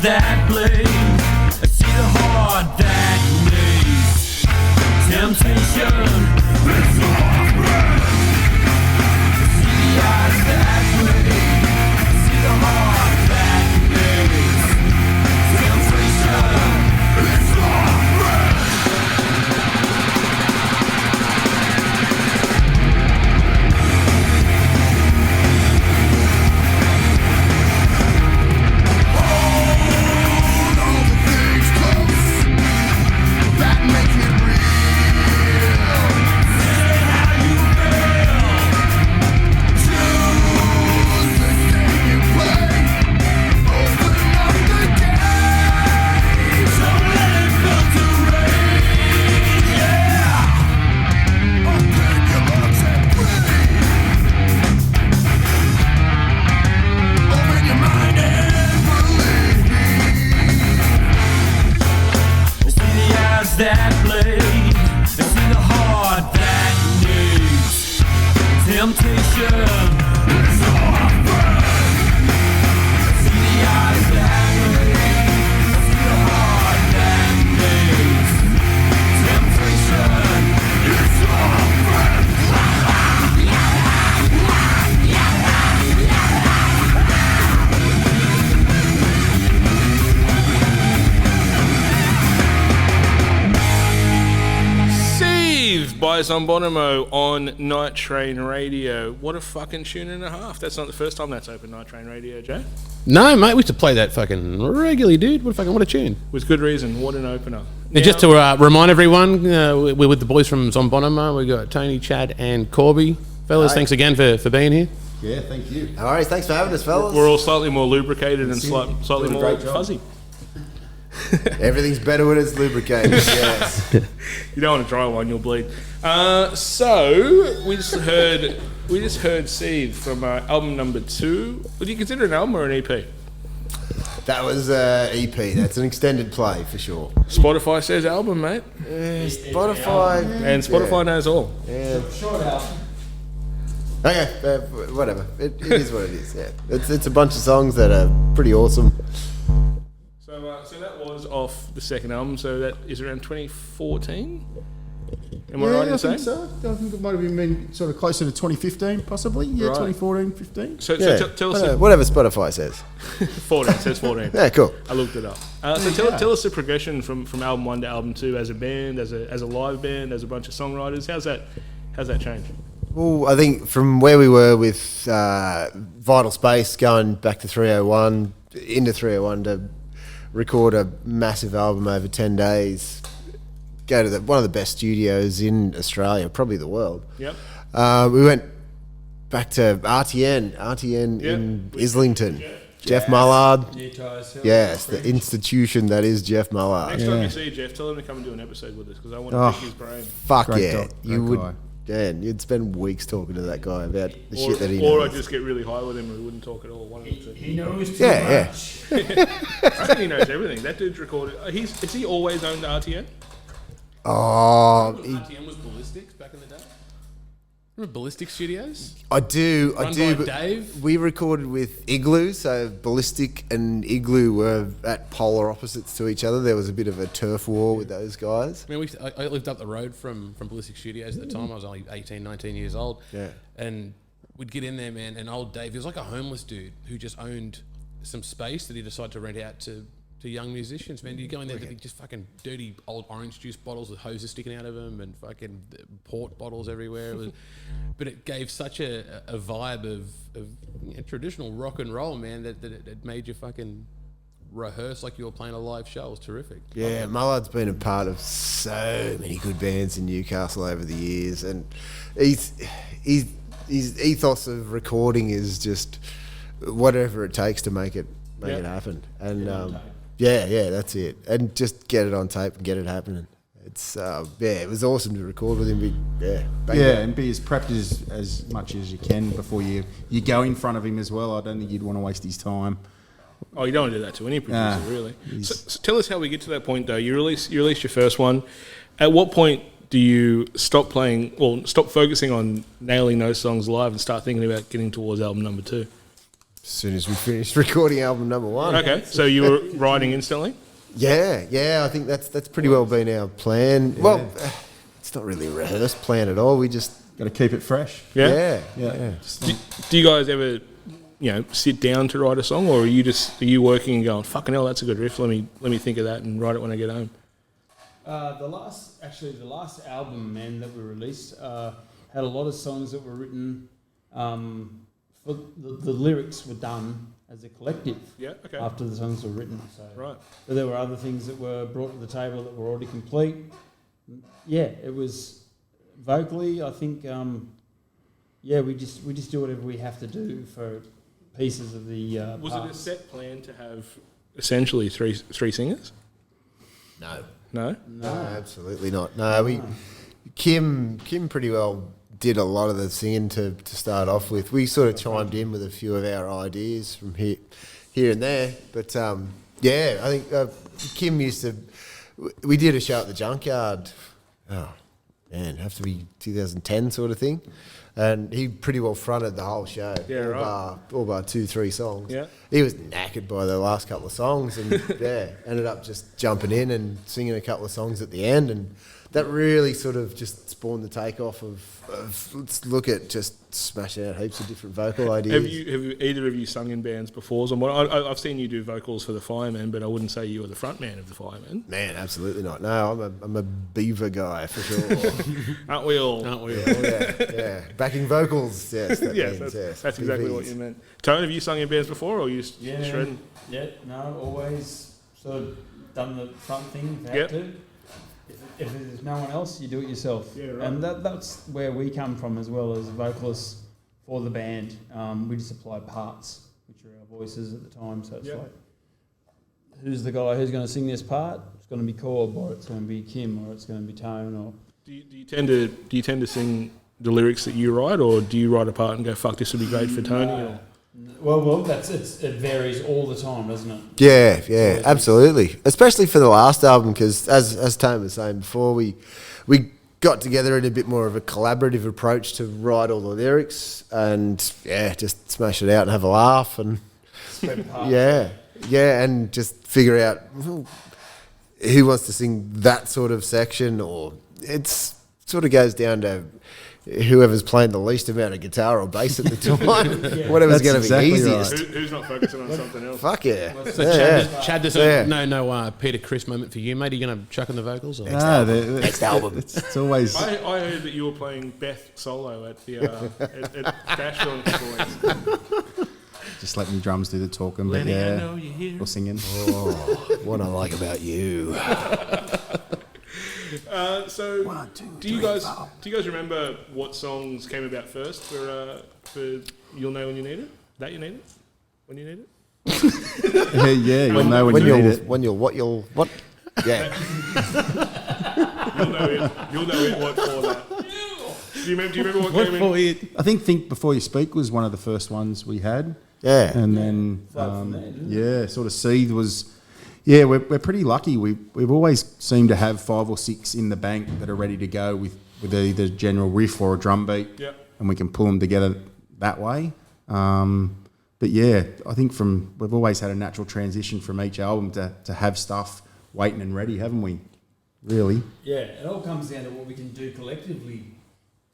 that bleed. I see the heart that bleeds. Temptation, it's off breath. I see the eyes that bleed. I see the heart that bleeds. Temptation, it's off breath. That blade, I see the heart that needs temptation. It's off breath. I see the eyes that bleed. I see the heart that needs temptation. It's off breath. Seethe by Zombonimo on Nightrain Radio. What a fucking tune and a half. That's not the first time that's opened Nightrain Radio, Joe. No, mate, we used to play that fucking regularly, dude. What a tune. With good reason. What an opener. Now, just to remind everyone, we're with the boys from Zombonimo. We've got Tony, Chad, and Corby. Fellas, thanks again for being here. Yeah, thank you. All right, thanks for having us, fellas. We're all slightly more lubricated and slightly more fuzzy. Everything's better when it's lubricated, yes. You don't want to dry one, you'll bleed. So we just heard Seethe from album number 2. Would you consider an album or an EP? That was EP. That's an extended play for sure. Spotify says album, mate. Spotify. And Spotify knows all. Yeah. Short album. Okay, whatever. It is what it is. Yeah, it's a bunch of songs that are pretty awesome. So that was off the second album. So that is around 2014. Am I right in saying? I think so. I think it might have been sort of closer to 2015, possibly. Yeah, right. 2014, 15. So tell us whatever Spotify says. 14 says 14. Yeah, cool. I looked it up. Tell us the progression from album 1 to album 2 as a band, as a live band, as a bunch of songwriters. How's that changed? Well, I think from where we were with Vital Space, going back to 301 into 301 to record a massive album over 10 days, go to one of the best studios in Australia, probably the world. Yep. We went back to RTN in Islington. Jeff Mullard. Yes, the institution that is Jeff Mullard. Next time you see Jeff, tell him to come and do an episode with us because I want to pick his brain. Fuck yeah. You would. Dan, you'd spend weeks talking to that guy about the shit that he knows. Or I'd just get really high with him and we wouldn't talk at all. One of the two. He knows too much. I think he knows everything. That dude's recorded. Has he always owned RTN? Oh. RTN was Ballistics back in the day? Remember Ballistic Studios? I do. Run by Dave? We recorded with Igloo, so Ballistic and Igloo were at polar opposites to each other. There was a bit of a turf war with those guys. I mean, I lived up the road from Ballistic Studios at the time. I was only 18, 19 years old. Yeah. And we'd get in there, man, and old Dave, he was like a homeless dude who just owned some space that he decided to rent out to to young musicians, man. You go in there with just fucking dirty old orange juice bottles with hoses sticking out of them and fucking port bottles everywhere. But it gave such a vibe of traditional rock and roll, man, that it made you fucking rehearse like you were playing a live show. It was terrific. Yeah, Mullard's been a part of so many good bands in Newcastle over the years, and his ethos of recording is just whatever it takes to make it happen. And yeah, that's it. And just get it on tape and get it happening. It's it was awesome to record with him. And be as prepped as much as you can before you go in front of him as well. I don't think you'd want to waste his time. Oh, you don't want to do that to any producer, really. So tell us how we get to that point, though. You released your first one. At what point do you stop focusing on nailing those songs live and start thinking about getting towards album number 2? As soon as we finished recording album number 1. Okay, so you were writing instantly? Yeah, I think that's pretty well been our plan. Yeah. Well, it's not really a rehearsed plan at all. We just got to keep it fresh. Yeah. Do you guys ever, sit down to write a song, or are you working and going, fucking hell, that's a good riff. Let me think of that and write it when I get home? The last album, man, that we released had a lot of songs that were written. For the lyrics were done as a collective. Yeah. Okay. After the songs were written, so right. But there were other things that were brought to the table that were already complete. Yeah, it was vocally. I think. We just do whatever we have to do for pieces of the. Was parts. it a set plan to have essentially three singers? No, absolutely not. No, Kim pretty well did a lot of the singing to start off with. We sort of chimed in with a few of our ideas from here and there. But I think Kim used to. We did a show at the Junkyard. Oh man, have to be 2010 sort of thing. And he pretty well fronted the whole show. Yeah, right. All bar 2-3 songs. Yeah. He was knackered by the last couple of songs and ended up just jumping in and singing a couple of songs at the end, and that really sort of just spawned the takeoff of let's look at just smashing out heaps of different vocal ideas. Have either of you sung in bands before? I've seen you do vocals for the Firemen, but I wouldn't say you were the front man of the Firemen. Man, absolutely not. No, I'm a beaver guy for sure. Aren't we all? Yeah. Backing vocals, yes. That's exactly what you meant. Tone, have you sung in bands before, or are you shredding? Yeah, no, always sort of done the front thing if you have to. If there's no one else, you do it yourself. Yeah, right. And that's where we come from as well as vocalists for the band. We just apply parts, which are our voices at the time. So it's like, who's the guy who's going to sing this part? It's going to be Corb, or it's going to be Kim, or it's going to be Tone. Or do you tend to sing the lyrics that you write, or do you write a part and go, fuck, this would be great for Tony? Or? Well, it varies all the time, doesn't it? Yeah, absolutely. Especially for the last album, because as Tone was saying before, we got together in a bit more of a collaborative approach to write all the lyrics and just smash it out and have a laugh and and just figure out who wants to sing that sort of section, or it's sort of goes down to whoever's playing the least amount of guitar or bass at the time. Whatever's going to be easiest. Right. Who's not focusing on something else? Fuck yeah. So Chad, there's no Peter Criss moment for you, mate. Are you going to chuck in the vocals? Or? Next album. It's always... I heard that you were playing Beth solo at the at Bashville in a couple of weeks. Just let me drums do the talking, but Lenny, I know you're here. Or singing. Oh, what I like about you. So, 1, 2, do you guys remember what songs came about first for You'll Know When You Need It? That You Need It? When You Need It? You'll know when you need it. What? Yeah. You'll know it. What for that? Do you remember what came in? I think Before You Speak was one of the first ones we had. Yeah. And then, sort of Seethe was... Yeah, we're pretty lucky. We've always seemed to have 5 or 6 in the bank that are ready to go with either general riff or a drum beat, and we can pull them together that way. But yeah, I think we've always had a natural transition from each album to have stuff waiting and ready, haven't we? Really? Yeah, it all comes down to what we can do collectively,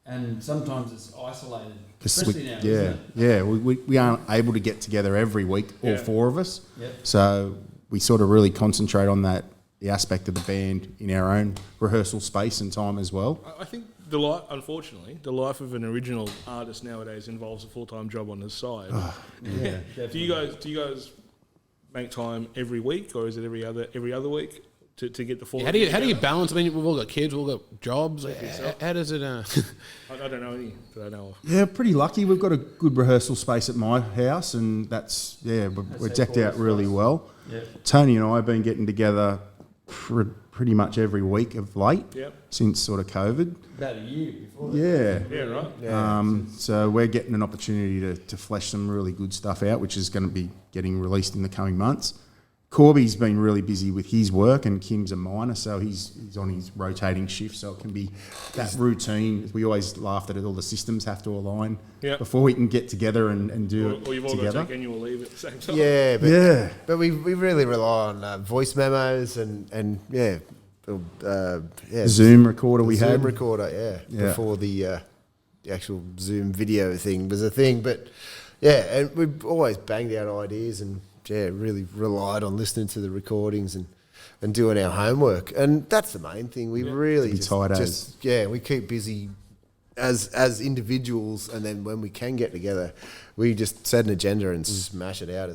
and sometimes it's isolated. Especially now, isn't it? We aren't able to get together every week, all 4 of us. Yep. So we sort of really concentrate on the aspect of the band in our own rehearsal space and time as well. I think unfortunately, the life of an original artist nowadays involves a full-time job on the side. Yeah. Do you guys make time every week, or is it every other week to get the full? How do you balance? I mean, we've all got kids, we've all got jobs. How does it? I don't know any that I know of. Yeah, pretty lucky. We've got a good rehearsal space at my house, and we're decked out really well. Yeah. Tony and I have been getting together pretty much every week of late since sort of COVID. About a year before. Yeah. Yeah, right. Yeah. So we're getting an opportunity to flesh some really good stuff out, which is going to be getting released in the coming months. Corby's been really busy with his work, and Kim's a miner, so he's on his rotating shift, so it can be that routine. We always laugh that all the systems have to align before we can get together and do it or you've all together. got to take annual leave at the same time. Yeah, but we really rely on voice memos and Zoom recorder we Zoom had. recorder, before the actual Zoom video thing was a thing. But and we've always banged out ideas and really relied on listening to the recordings and doing our homework. And that's the main thing. We really we keep busy as individuals, and then when we can get together, we just set an agenda and smash it out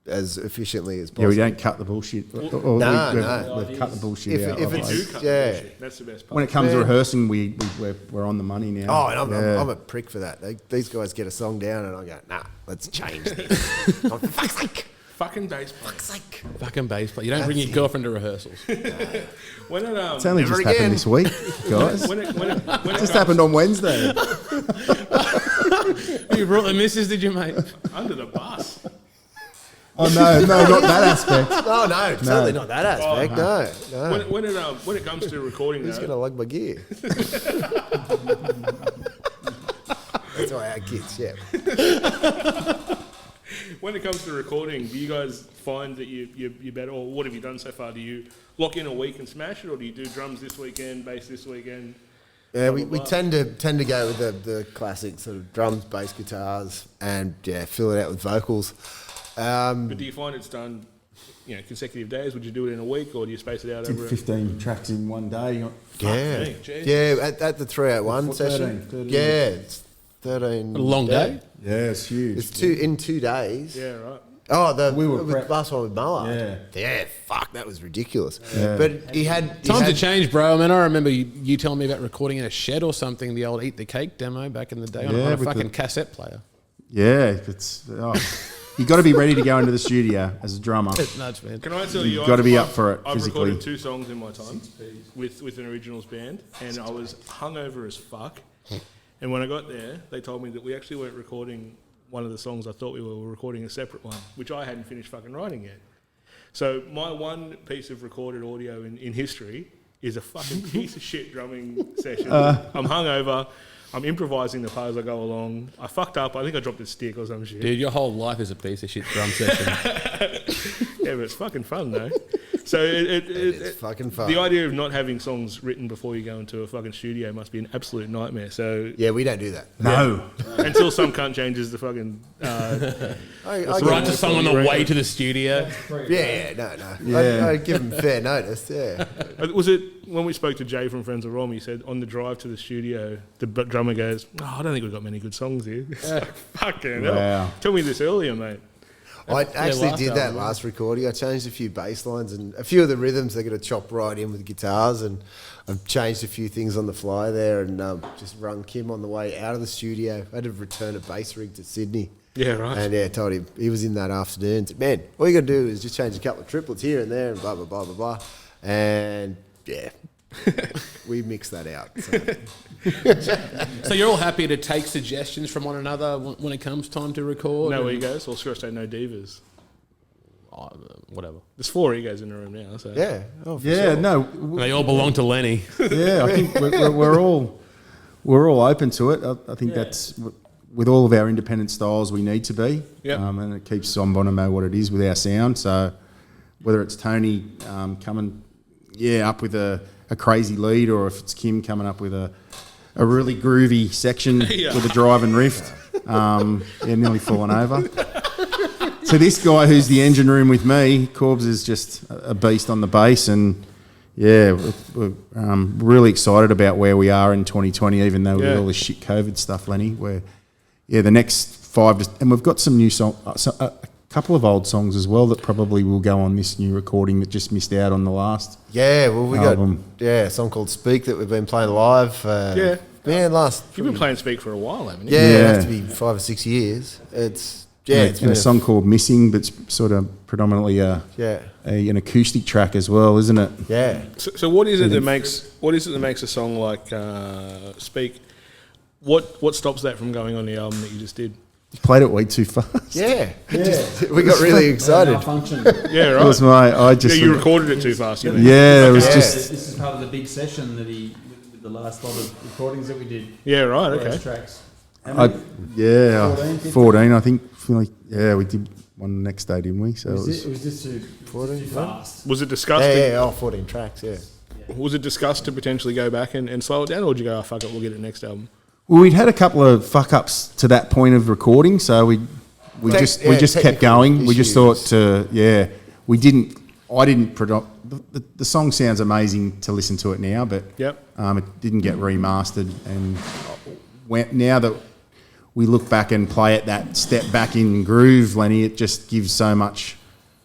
as efficiently as possible. Yeah, we don't cut the bullshit. We've cut the bullshit out. If you do cut the bullshit, that's the best part. When it comes to rehearsing, we're on the money now. Oh, and I'm a prick for that. These guys get a song down, and I go, nah, let's change this. For fuck's sake. Fucking bass player. Fucking bass player. You don't bring your girlfriend to rehearsals. When it It's only just happened this week, guys. when it Just happened on Wednesday. You brought the missus, did you, mate? under the bus. Oh no, not that aspect. Oh no, certainly not that aspect. No. When it comes to recording, Who's though, gonna lug my gear? That's why our kids, when it comes to recording, do you guys find that you're better, or what have you done so far? Do you lock in a week and smash it, or do you do drums this weekend, bass this weekend? Yeah, we tend to go with the classic sort of drums, bass, guitars, and fill it out with vocals. But do you find it's done, consecutive days? Would you do it in a week, or do you space it out Did over? 15 tracks in one day. At the 301 session. 13. It's 13. A long day. Yeah, it's huge. It's in 2 days. Yeah, right. Oh, the prepped. last one with Mullard. Yeah. Fuck, that was ridiculous. Yeah. But he had Times have changed, bro. I mean, I remember you telling me about recording in a shed or something, the old Eat the Cake demo back in the day on a with fucking cassette player. Yeah, you got to be ready to go into the studio as a drummer. It's nuts, man. Can I tell you, You've got to be up for it I've physically. recorded 2 songs in my time with an originals band, and I was hungover as fuck. And when I got there, they told me that we actually weren't recording one of the songs. I thought we were recording a separate one, which I hadn't finished fucking writing yet. So my one piece of recorded audio in history is a fucking piece of shit drumming session. I'm hungover. I'm improvising the part as I go along. I fucked up. I think I dropped a stick or some shit. Dude, your whole life is a piece of shit drum session. Yeah, but it's fucking fun though. So it's fucking fun. The idea of not having songs written before you go into a fucking studio must be an absolute nightmare. So Yeah, we don't do that. No. until some cunt changes the fucking Write a song on the way to the studio. No. Yeah. I give them fair notice, Was it when we spoke to Jay from Friends of Rom? He said on the drive to the studio, the drummer goes, I don't think we've got many good songs here. It's like, fucking hell. Tell me this earlier, mate. I actually last did that album, last recording. I changed a few bass lines and a few of the rhythms they're going to chop right in with guitars, and I've changed a few things on the fly there, and just rung Kim on the way out of the studio. I had to return a bass rig to Sydney. Yeah, right. And told him, he was in that afternoon, said, man, all you got to do is just change a couple of triplets here and there and blah, blah, blah, blah, blah. And we mixed that out. So. So you're all happy to take suggestions from one another when it comes time to record? No and- egos, or should I say no divas? Whatever. There's 4 egos in the room now. So. Yeah. Oh, for Yeah, sure. no. They all belong to Lenny. Yeah, I think we're all open to it. I think that's with all of our independent styles we need to be. Yep. And it keeps Zombonimo what it is with our sound. So whether it's Tony coming up with a crazy lead, or if it's Kim coming up with a really groovy section with a drive and riff, nearly falling over. to this guy who's the engine room with me, Corbs is just a beast on the bass, and yeah, we're really excited about where we are in 2020, even though with all this shit COVID stuff, Lenny. Where the next 5 and we've got some new songs, a couple of old songs as well that probably will go on this new recording that just missed out on the last. Yeah, well, we album. got a song called "Speak" that we've been playing live. You've been playing Speak for a while, haven't you? Yeah, it has to be 5 or 6 years. It's and a song called "Missing," but it's sort of predominantly an acoustic track as well, isn't it? Yeah. So what is it that makes a song like Speak? What stops that from going on the album that you just did? Played it way too fast. We got really excited. Function. Yeah, right. That was you recorded it too fast. You mean? Yeah, it was This is part of the big session that with the last lot of recordings that we did. Yeah, right. for Okay. those tracks. 14, I think. We did one the next day, didn't we? So It was just too 14, too fast. Was it discussed? 14 tracks, Was it discussed to potentially go back and slow it down, or did you go, fuck it, we'll get it next album? Well, we'd had a couple of fuck ups to that point of recording, so we just kept going. We just thought, we didn't. I didn't. The song sounds amazing to listen to it now, but it didn't get remastered. And now that we look back and play it that step back in groove, Lenny, it just gives so much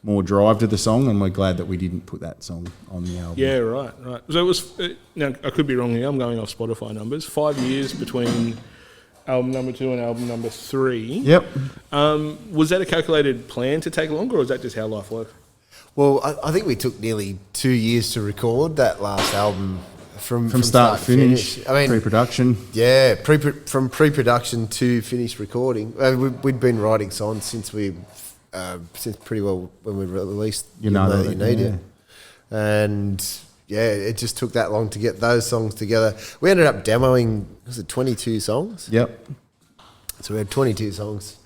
more drive to the song, and we're glad that we didn't put that song on the album. Yeah, right. So it was. Now I could be wrong here. I'm going off Spotify numbers. 5 years between album number 2 and album number 3. Yep. Was that a calculated plan to take longer, or was that just how life worked? Well, I think we took nearly 2 years to record that last album from start to finish. I mean, pre-production. Yeah, from pre-production to finished recording. We'd been writing songs since pretty well when we released You Know That You Need It. And it just took that long to get those songs together. We ended up demoing, 22 songs? Yep. So we had 22 songs.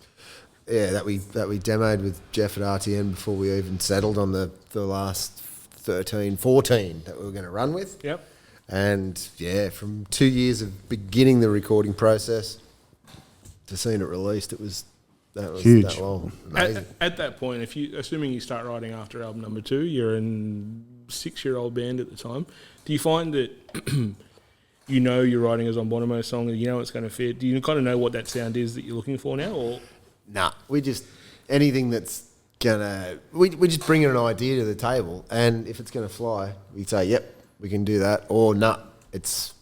Yeah, that we demoed with Jeff at RTN before we even settled on the last 13, 14 that we were going to run with. Yep. And from 2 years of beginning the recording process to seeing it released, that was huge. That long. Amazing. At that point, assuming you start writing after album number 2, you're a 6-year-old band at the time. Do you find that you're writing a Zombonimo song and you know it's going to fit? Do you kind of know what that sound is that you're looking for now, or? Nah, we just anything that's gonna we just bring an idea to the table, and if it's gonna fly, we say yep, we can do that, or nah, it's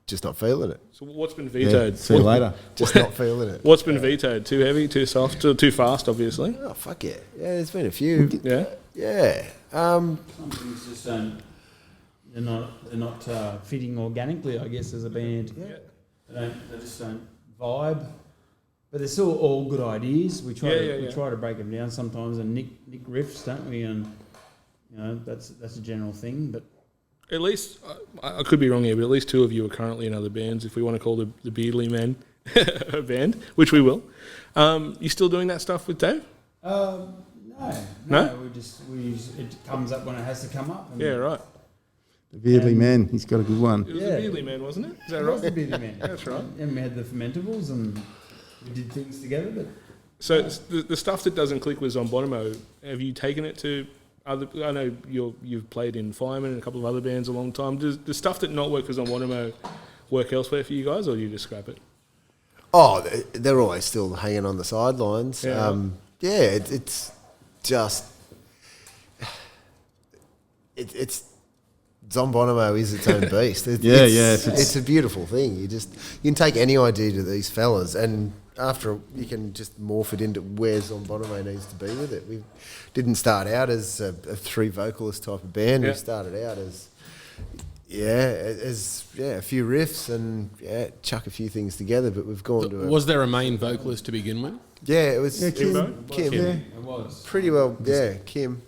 just not feeling it. So what's been vetoed? See you later. Just not feeling it. What's been vetoed? Too heavy, too soft, too fast, obviously. Oh fuck yeah! Yeah, there's been a few. Yeah. Yeah. Some things just don't. They're not fitting organically, I guess, as a band. Yeah. They just don't vibe. But they're still all good ideas. We try to break them down sometimes and nick riffs, don't we? And that's a general thing. But at least I could be wrong here, but at least 2 of you are currently in other bands. If we want to call the Beardly Men a band, which we will. You still doing that stuff with Dave? No. It comes up when it has to come up. Yeah, right. The Beardly Man, he's got a good one. It was the Beardly Man, wasn't it? Is that right? The Beardly Man. That's right. And we had the Fermentables and we did things together. But so the stuff that doesn't click with Zombonimo, have you taken it to other? I know you've played in Fireman and a couple of other bands a long time. Does the stuff that not work with Zombonimo work elsewhere for you guys, or do you just scrap it? Oh, they're always still hanging on the sidelines. Yeah. It's just it's Zombonimo is its own beast. It's a beautiful thing. You can take any idea to these fellas, and after you can just morph it into where Zombonimo needs to be with it. We didn't start out as a 3 vocalist type of band. We started out as a few riffs and chuck a few things together. But we've gone to. Was there a main vocalist to begin with? Yeah, it was Kim. Kim. yeah, it was Pretty well. Yeah, Kim.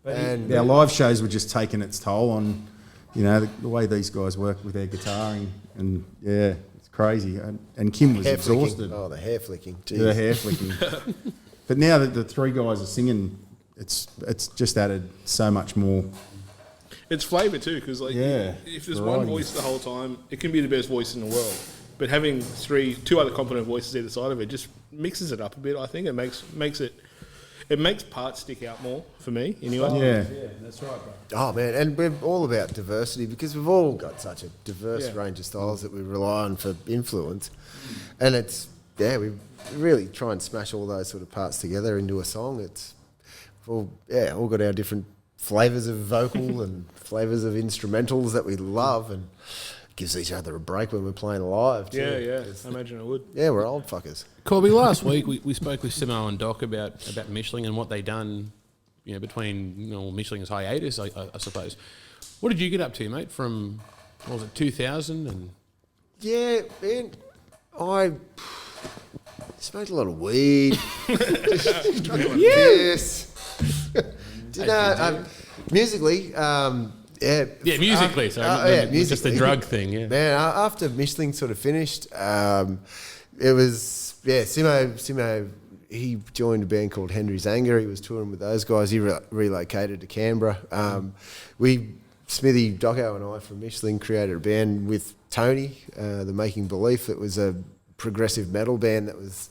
And Our live shows were just taking its toll on, the way these guys work with their guitaring, and it's crazy. And Kim was hair exhausted. flicking. Oh, the hair flicking. Jeez. The hair flicking. But now that the 3 guys are singing, it's just added so much more. It's flavour too, because if there's one voice the whole time, it can be the best voice in the world. But having 2 other competent voices either side of it just mixes it up a bit. I think it makes it. it makes parts stick out more for me anyway. Yeah, that's right, bro. Oh man, and we're all about diversity because we've all got such a diverse range of styles that we rely on for influence, and we really try and smash all those sort of parts together into a song. All got our different flavours of vocal and flavours of instrumentals that we love, and gives each other a break when we're playing live too. Yeah, I imagine it would. Yeah, we're old fuckers. Corby, last week we spoke with Simo and Doc about Michelin and what they done, between Michelin's hiatus, I suppose. What did you get up to, mate? From what was it, 2000 and? Yeah, man, I smoked a lot of weed. Drunk a lot of piss. Musically, musically. Musically, just the drug thing. Yeah, man. After Michelin sort of finished, it was Simo. He joined a band called Henry's Anger. He was touring with those guys. He relocated to Canberra. Smithy, Docco, and I from Michelin created a band with Tony, the Making Belief. It was a progressive metal band that was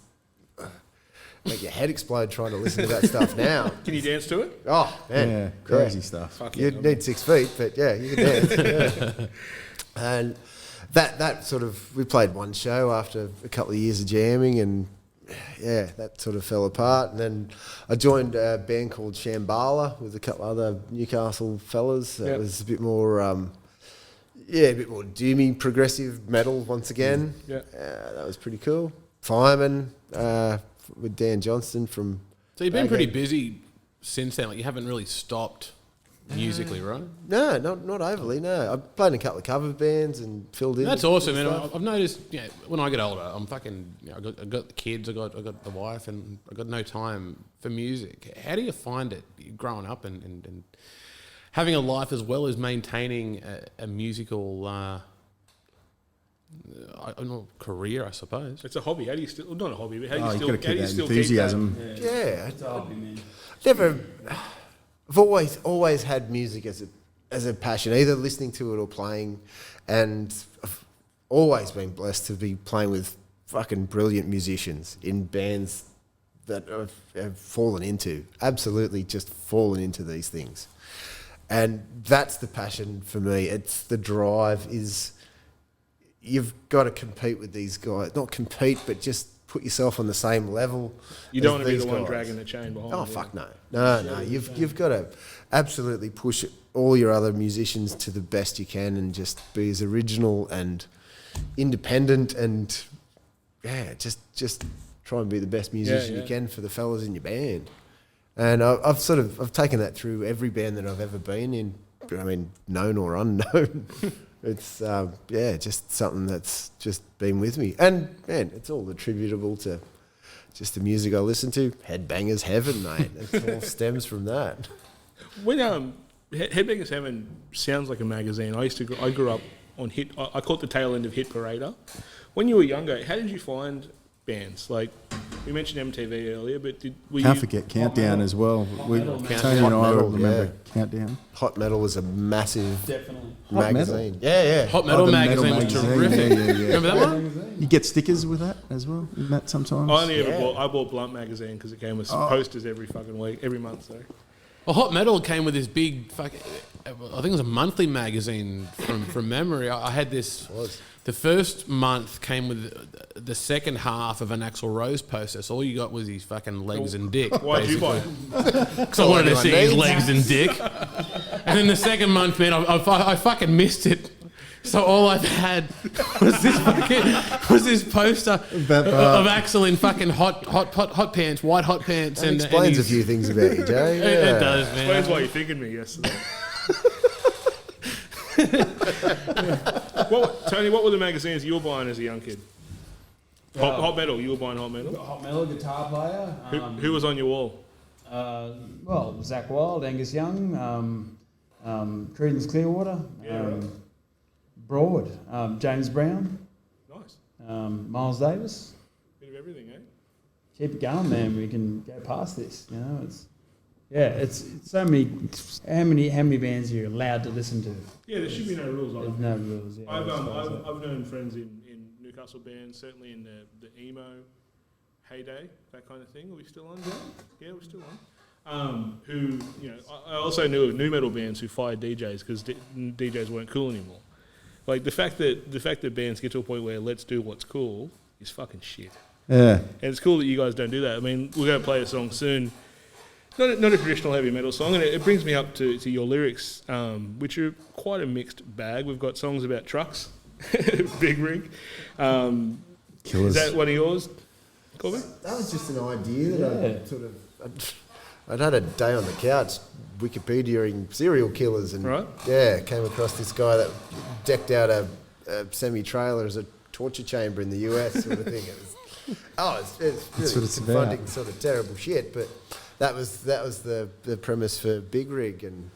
make your head explode trying to listen to that stuff now. Can you dance to it? Oh man, Yeah, crazy stuff. Fuck You'd need 6 feet, but yeah, you can dance. Yeah. And that sort of, we played one show after a couple of years of jamming, and yeah, that sort of fell apart. And then I joined a band called Shambhala with a couple other Newcastle fellas. It was a bit more, a bit more doomy progressive metal once again. Yeah, that was pretty cool. Fireman with Dan Johnston from. So you've been pretty busy since then. Like, you haven't really stopped musically, right? No, not overly. No, I've played in a couple of cover bands and filled in. That's awesome, man. I've noticed. When I get older, I'm fucking. I got the kids. I got the wife, and I got no time for music. How do you find it growing up and having a life as well as maintaining a musical? Career, I suppose. It's a hobby. How do you still, not a hobby, but how do you You've still, got to how keep do you that still enthusiasm. keep that? Yeah, It's a hobby, man. I've always had music as a passion, either listening to it or playing, and I've always been blessed to be playing with fucking brilliant musicians in bands that have fallen into, absolutely just fallen into these things. And that's the passion for me. It's the drive is, you've got to compete with these guys. Not compete, but just put yourself on the same level. You don't want to be these the one guys. dragging the chain behind. Oh, fuck no. No. You've got to absolutely push all your other musicians to the best you can and just be as original and independent and, just try and be the best musician you can for the fellas in your band. And I've taken that through every band that I've ever been in. I mean, known or unknown. It's just something that's just been with me, and man, it's all attributable to just the music I listen to. Headbangers Heaven, mate. It all stems from that. When Headbangers Heaven sounds like a magazine. I grew up on Hit. I caught the tail end of Hit Parader. When you were younger, how did you find bands? Like, we mentioned MTV earlier, but Can't forget Countdown as well. Tony and I remember Countdown. Hot Metal was a massive Definitely. magazine. Yeah. Hot Metal the magazine was terrific. Yeah. Remember that one? You get stickers with that as well, isn't that sometimes? I bought Blunt magazine because it came with posters every fucking week, every month. So Well, Hot Metal came with this big fucking, I think it was a monthly magazine from memory. I had this. The first month came with the second half of an Axl Rose poster. So all you got was his fucking legs and dick. why'd you buy it? Because I wanted to see his legs and dick. And then the second month, man, I fucking missed it. So all I've had was this poster of Axl in fucking hot pants, white hot pants. That and explains a he's- few things about you, Jay. It does, man. Explains why you fingered me yesterday. Tony, what were the magazines you were buying as a young kid? Hot Metal. You were buying Hot Metal. Hot Metal, guitar player. Who was on your wall? Zach Wilde, Angus Young, Creedence Clearwater, Broad, James Brown, Nice. Miles Davis. Bit of everything, eh? Keep it going, man. We can go past this. You know, it's so many. How many bands are you allowed to listen to? Yeah, there should be no rules on There's it. no rules. Yeah, I've known friends in Newcastle bands, certainly in the emo, heyday, that kind of thing. Are we still on? Yeah, we're still on. Who, you know, I also knew of new metal bands who fired DJs because DJs weren't cool anymore. Like the fact that bands get to a point where let's do what's cool is fucking shit. Yeah. And it's cool that you guys don't do that. I mean, we're going to play a song soon. Not a traditional heavy metal song, and it brings me up to your lyrics, which are quite a mixed bag. We've got songs about trucks, big rig. Is that one of yours, Corby? That was just an idea that I'd had a day on the couch Wikipediaing serial killers and came across this guy that decked out a semi-trailer as a torture chamber in the US sort of thing. It's really confronting sort of terrible shit, but that was the premise for Big Rig, and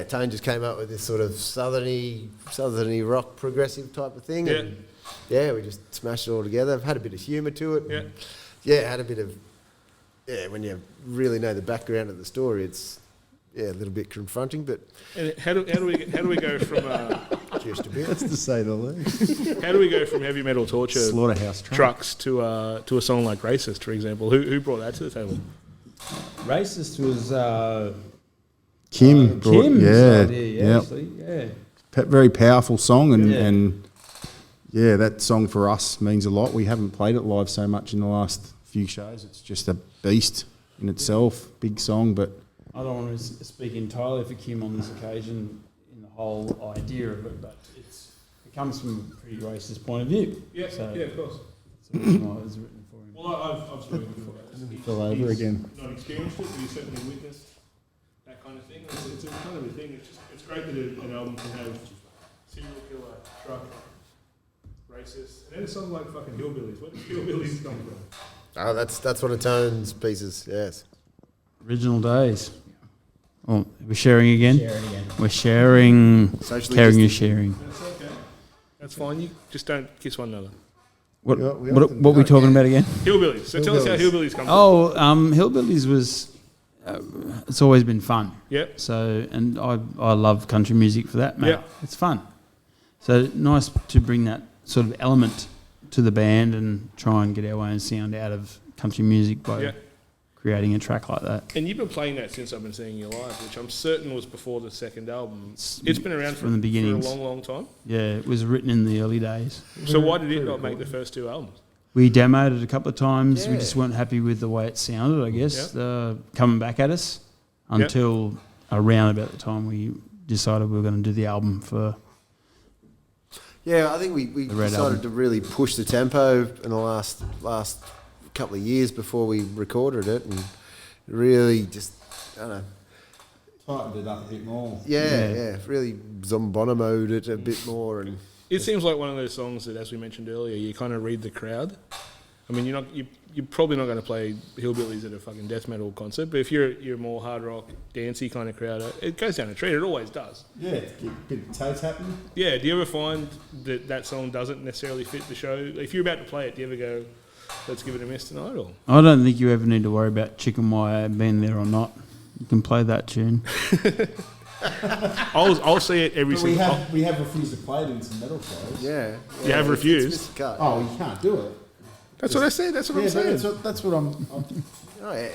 Tone just came up with this sort of southerny rock progressive type of thing, and we just smashed it all together. Had a bit of humour to it. Had a bit of when you really know the background of the story, it's a little bit confronting. But and how do we go from just a bit? That's to say the least. How do we go from heavy metal torture Slaughterhouse trucks to a song like Racist, for example? Who brought that to the table? Racist was Kim. Kim's idea, Yep. actually. Very powerful song, and that song for us means a lot. We haven't played it live so much in the last few shows. It's just a beast in itself, big song. But I don't want to speak entirely for Kim on this occasion in the whole idea of it, but it comes from a pretty racist point of view. Of course. So that's why it was written for him. Well, I've spoken before about this. fell over again. Not experienced it, but he's certainly witnessed that kind of thing. It's a kind of a thing. It's great that an album can have serial killer, truck, racist, and then a song like fucking Hillbillies. Where does Hillbillies come from? Oh, that's one of Tone's pieces. Yes. Original days. Oh, we're sharing again. We're sharing. Socially Caring is distant. sharing. That's okay. That's fine. You just don't kiss one another. What are we talking about again? Hillbillies. So tell us how Hillbillies come from. Oh, Hillbillies was. It's always been fun. Yep. So, and I love country music for that matter. Yep. It's fun. So nice to bring that sort of element to the band and try and get our own sound out of country music by creating a track like that. And you've been playing that since I've been seeing you live, which I'm certain was before the second album. It's been around from the beginnings. for a long, long time. Yeah, it was written in the early days. So why did it not make the first two albums? We demoed it a couple of times. Yeah. We just weren't happy with the way it sounded, I guess, coming back at us until around about the time we decided we were going to do the album for... Yeah, I think we decided to really push the tempo in the last couple of years before we recorded it, and really just, I don't know. Tightened it up a bit more. Yeah, really Zombonimo'd it a bit more. And It seems like one of those songs that, as we mentioned earlier, you kind of read the crowd. I mean, you're probably not going to play Hillbillies at a fucking death metal concert, but if you're a more hard rock, dancey kind of crowd, it goes down a treat. It always does. Yeah, get a bit of toe tapping. Yeah, do you ever find that song doesn't necessarily fit the show? If you're about to play it, do you ever go, let's give it a miss tonight? Or? I don't think you ever need to worry about Chicken Wire being there or not. You can play that tune. I'll see it every single time. We have refused to play it in some metal shows. yeah. You have refused? Oh, you can't do it. That's what I said. That's what I'm saying. That's what I'm Oh, yeah.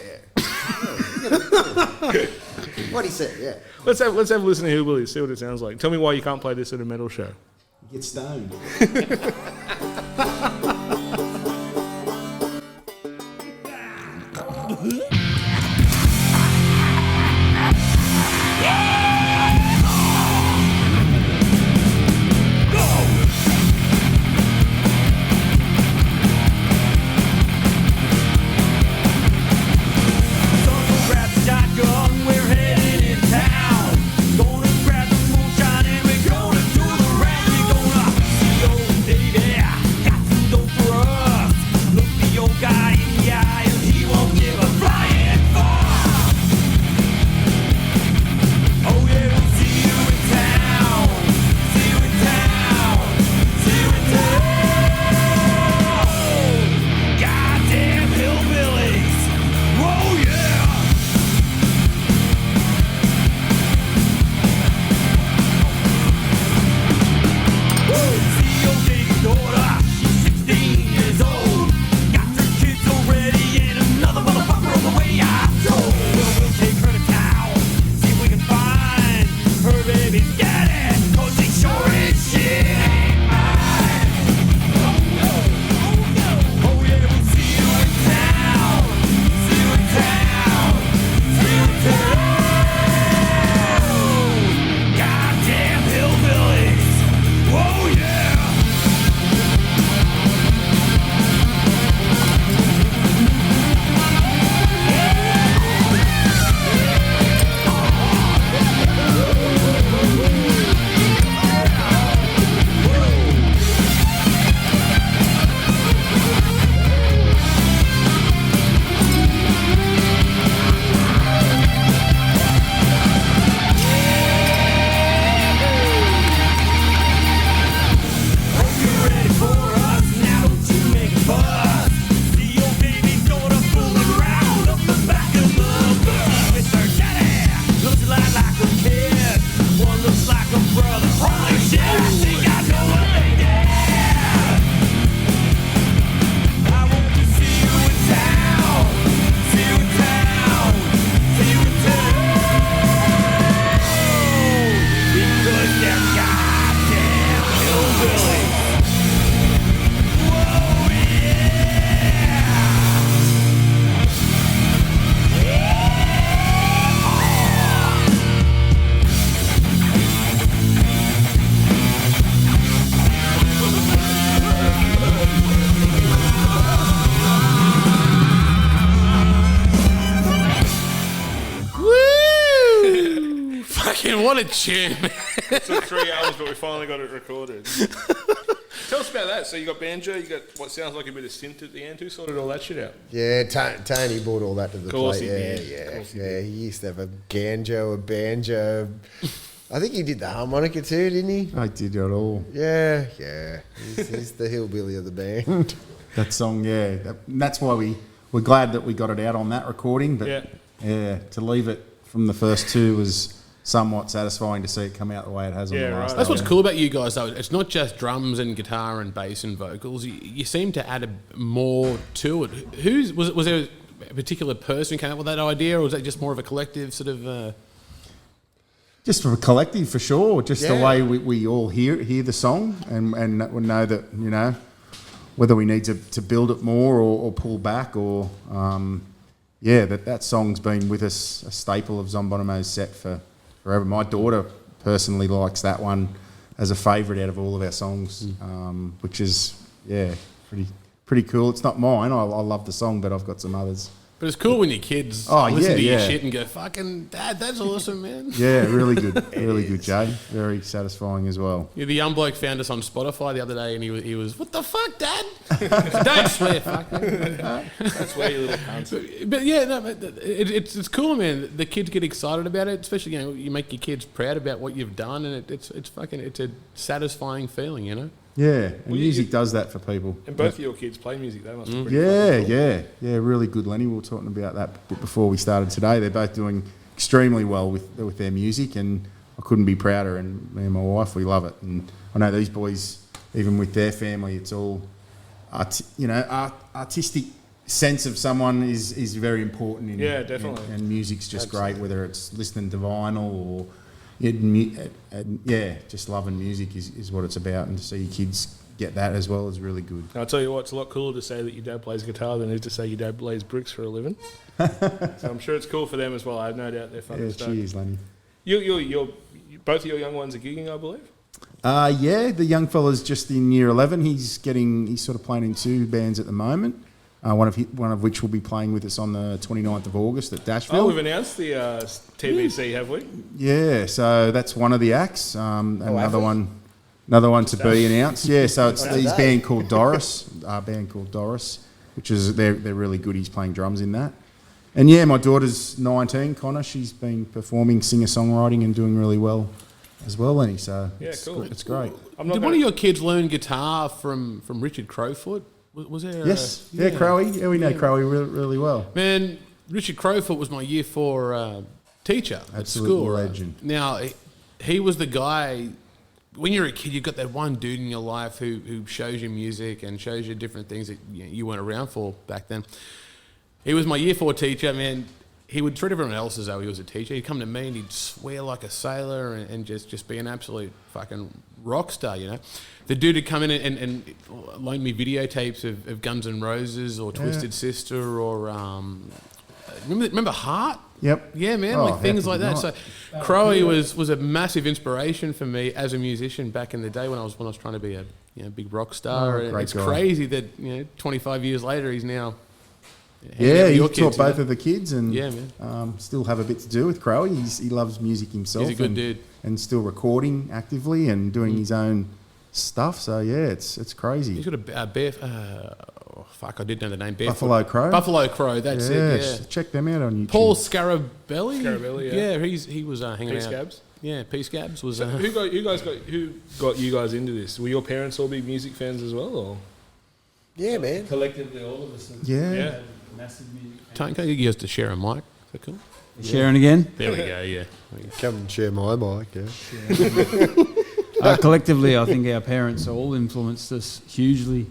What he said, yeah. Let's have a listen to Hillbillies, see what it sounds like. Tell me why you can't play this at a metal show. get stoned. Yeah. Fucking what a tune, man. It took 3 hours, but we finally got it recorded. Tell us about that. So you got banjo, you got what sounds like a bit of synth at the end. Who sorted all that shit out? Yeah, Tony brought all that to the Course plate. he did. Yeah. He used to have a banjo. I think he did the harmonica too, didn't he? I did it all. Yeah. He's the hillbilly of the band. That song, that's why we're glad that we got it out on that recording. But to leave it from the first two was somewhat satisfying to see it come out the way it has on the last. That's what's cool about you guys, though. It's not just drums and guitar and bass and vocals. You seem to add more to it. Was there a particular person who came up with that idea, or was that just more of a collective sort of? Just for a collective, for sure. Just the way we all hear the song and we know that whether we need to build it more or pull back or that song's been with us, a staple of Zombonimo's set for forever. My daughter personally likes that one as a favourite out of all of our songs, which is pretty cool. It's not mine. I love the song, but I've got some others. But it's cool when your kids listen to your shit and go, "Fucking Dad, that's awesome, man." Yeah, really good, Jay. Very satisfying as well. Yeah, the young bloke found us on Spotify the other day, and he was, "What the fuck, Dad?" Don't swear, fuck. That's where you little cunt. But it's cool, man. The kids get excited about it, especially you make your kids proud about what you've done, and it's a satisfying feeling, you know. Yeah, and music does that for people. And both of your kids play music. They must be pretty fucking cool. Yeah, really good, Lenny. We were talking about that before we started today. They're both doing extremely well with their music, and I couldn't be prouder. And me and my wife, we love it. And I know these boys, even with their family, it's all, artistic sense of someone is very important. Definitely. And music's just great, whether it's listening to vinyl or. Just loving music is what it's about, and to see your kids get that as well is really good. I'll tell you what, it's a lot cooler to say that your dad plays guitar than it is to say your dad plays bricks for a living. So I'm sure it's cool for them as well. I have no doubt they're fucking stoked. Cheers, Lenny. You both of your young ones are gigging, I believe? The young fella's just in year 11. He's sort of playing in 2 bands at the moment. One of which will be playing with us on the 29th of August at Dashville. Oh, we've announced the TBC, have we? Yeah, so that's one of the acts. Another one to be announced. Yeah, so it's his band called Doris, which is they're really good. He's playing drums in that. And my daughter's 19, Connor. She's been performing singer-songwriting and doing really well as well, Lenny. So cool. It's great. Did one of your kids learn guitar from Richard Crowfoot? Was there? Yes. Crowie. Yeah, we know Crowie really well. Man, Richard Crowfoot was my year 4 teacher at school. Legend. Now, he was the guy. When you're a kid, you've got that one dude in your life who shows you music and shows you different things that you weren't around for back then. He was my year 4 teacher, man. He would treat everyone else as though he was a teacher. He'd come to me and he'd swear like a sailor and just be an absolute fucking rock star, you know. The dude would come in and loan me videotapes of Guns N' Roses or Twisted Sister or remember Heart? Yep. Yeah, man, things like that. So Crowie was a massive inspiration for me as a musician back in the day when I was trying to be a big rock star. And it's crazy that 25 years later he's now. He taught both of the kids and still have a bit to do with Crowie. He loves music himself. He's a good dude. And still recording actively and doing his own stuff. So, it's crazy. He's got a I did know the name. Buffalo Crow. Buffalo Crow, that's it, yeah. Check them out on YouTube. Paul Scarabelli? yeah. He was hanging out. P-Scabs? Yeah, P-Scabs was... who got you guys into this? Were your parents all big music fans as well, or...? Yeah, man. Collectively, all of us. Yeah. Massive music. Tony, can you give us to share a mic? Is that cool? Sharing again? There we go, yeah. Come and share my mic, yeah. Collectively, I think our parents all influenced us hugely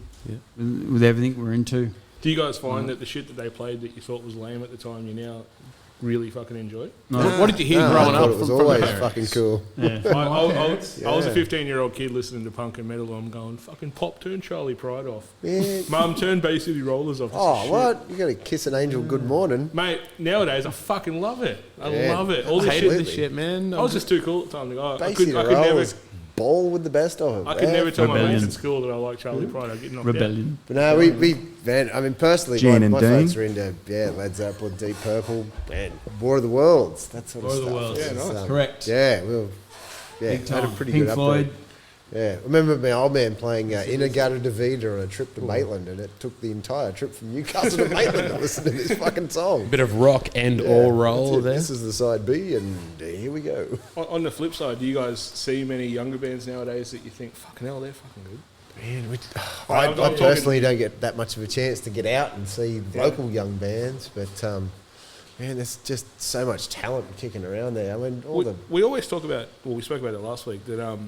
with everything we're into. Do you guys find that the shit that they played that you thought was lame at the time, you now really fucking enjoy? No. What did you hear growing up? It was always fucking cool. Yeah. I was a 15-year-old kid listening to punk and metal, and I'm going, fucking pop, turn Charlie Pride off. Yeah. Mum, turn Bay City Rollers off. Oh, what? You got to kiss an angel good morning. Mate, nowadays I fucking love it. I love it. All I this hated shit. this shit, man. I was just too cool at the time. I Bay could City never... Rollers. ball with the best of them. I could never tell my Rebellion. mates at school that I like Charlie Pride. I get knocked Rebellion. But no, man, I mean, personally, Gin my and Dean. folks are into, Led Zeppelin, Deep Purple, man, War of the Worlds, that sort of War of stuff. the Worlds. Yeah, It's, nice. Correct. Big had a pretty Pink good Floyd. update. Yeah, I remember my old man playing Inagata Davida on a trip to Maitland, and it took the entire trip from Newcastle to Maitland to listen to this fucking song. Bit of rock and Yeah, all roll that's it. there. This is the side B, and here we go. On the flip side, do you guys see many younger bands nowadays that you think, fucking hell, they're fucking good? Man, I'm I talking- personally don't get that much of a chance to get out and see local young bands, but man, there's just so much talent kicking around there. I mean, We always talk about, well, we spoke about it last week, that